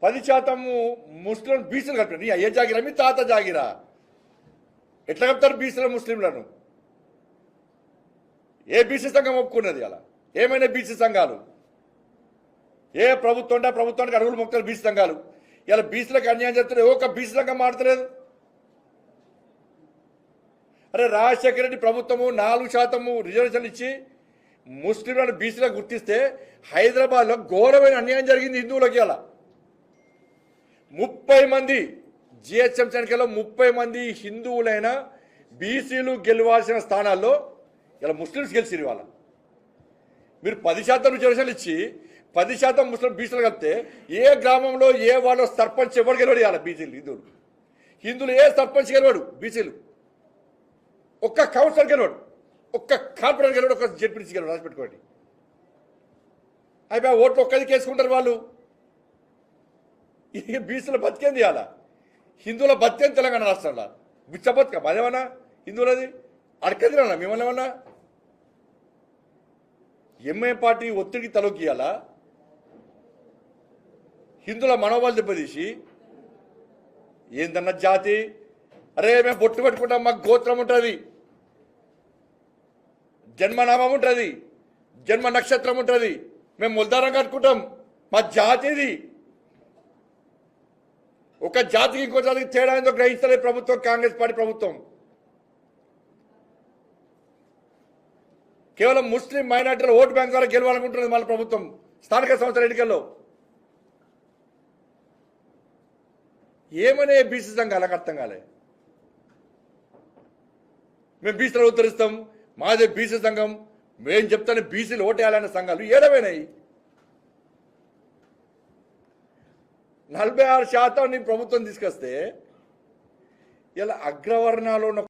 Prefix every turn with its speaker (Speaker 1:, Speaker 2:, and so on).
Speaker 1: 10% ముస్లిం బీసీలు కలిపారు. నీ అయ్యే జాగిరా మీ తాత జాగిరా? ఎట్లా కలుపుతారు బీసీల ముస్లింలను? ఏ బీసీ సంఘం ఒప్పుకున్నది? అలా ఏమైనా బీసీ సంఘాలు ఏ ప్రభుత్వానికి అడుగులు మొక్కలు బీసీ సంఘాలు ఇలా బీసీలకు అన్యాయం చేస్తున్నారు. ఏ ఒక్క బీసీ సంఘం మాడతలేదు. అరే రాజశేఖర రెడ్డి ప్రభుత్వము 4% రిజర్వేషన్లు ఇచ్చి ముస్లింలను బీసీలకు గుర్తిస్తే హైదరాబాద్లో ఘోరమైన అన్యాయం జరిగింది హిందువులకి. అలా 30 మంది జిహెచ్ఎంసీ ఎన్నికల్లో 30 మంది హిందువులైన బీసీలు గెలవాల్సిన స్థానాల్లో ఇలా ముస్లిమ్స్ గెలిచిరు. ఇవాళ మీరు 10% రిజర్వేషన్లు ఇచ్చి 10% ముస్లిం బీసీలు కలిపితే ఏ గ్రామంలో ఏ వాళ్ళ సర్పంచ్ ఎవరు గెలవడు? ఇవాళ బీసీలు హిందువులు ఏ సర్పంచ్ గెలవాడు? బీసీలు ఒక్క కౌన్సిలర్ గెలవాడు, ఒక్క కార్పొరేటర్ గెలవాడు, ఒక్క జడ్పీటీసీ గెలవాడు. రాసి పెట్టుకోండి. అయిపోయి ఓట్లు ఒక్కదికి వేసుకుంటారు వాళ్ళు. ఈ బీసీల బతికేంది? అలా హిందువుల బతికేంది తెలంగాణ రాష్ట్రంలో. బిచ్చ బతుక అదేమన్నా హిందువులది అడకదిరన్నా మిమ్మల్ని ఏమన్నా? ఎంఐ పార్టీ ఒత్తిడికి తలొగ్గియాలా? హిందువుల మనోబలు దెబ్బతీసి ఏందన్న జాతి? అరే మేము బొట్టు పెట్టుకుంటాం, మాకు గోత్రం ఉంటుంది, జన్మనామం ఉంటుంది, జన్మ నక్షత్రం ఉంటుంది, మేము ముల్దారం కట్టుకుంటాం, మా జాతిది. ఒక జాతికి ఇంకో జాతికి తేడా ఏందో గ్రహిస్తలేదు ప్రభుత్వం, కాంగ్రెస్ పార్టీ ప్రభుత్వం. కేవలం ముస్లిం మైనార్టీల ఓటు బ్యాంక్ ద్వారా గెలవాలనుకుంటున్నది మన ప్రభుత్వం స్థానిక సంస్థల ఎన్నికల్లో. ఏమనే బీసీ సంఘాలకు అర్థం కాలే. మేము బీసీలు ఉత్తరిస్తాం, మాదే బీసీ సంఘం, మేము చెప్తానే బీసీలు ఓటేయాలనే సంఘాలు ఏడమైనాయి. 46% ప్రభుత్వం తీసుకొస్తే ఇలా అగ్రవర్ణాలు ఉన్న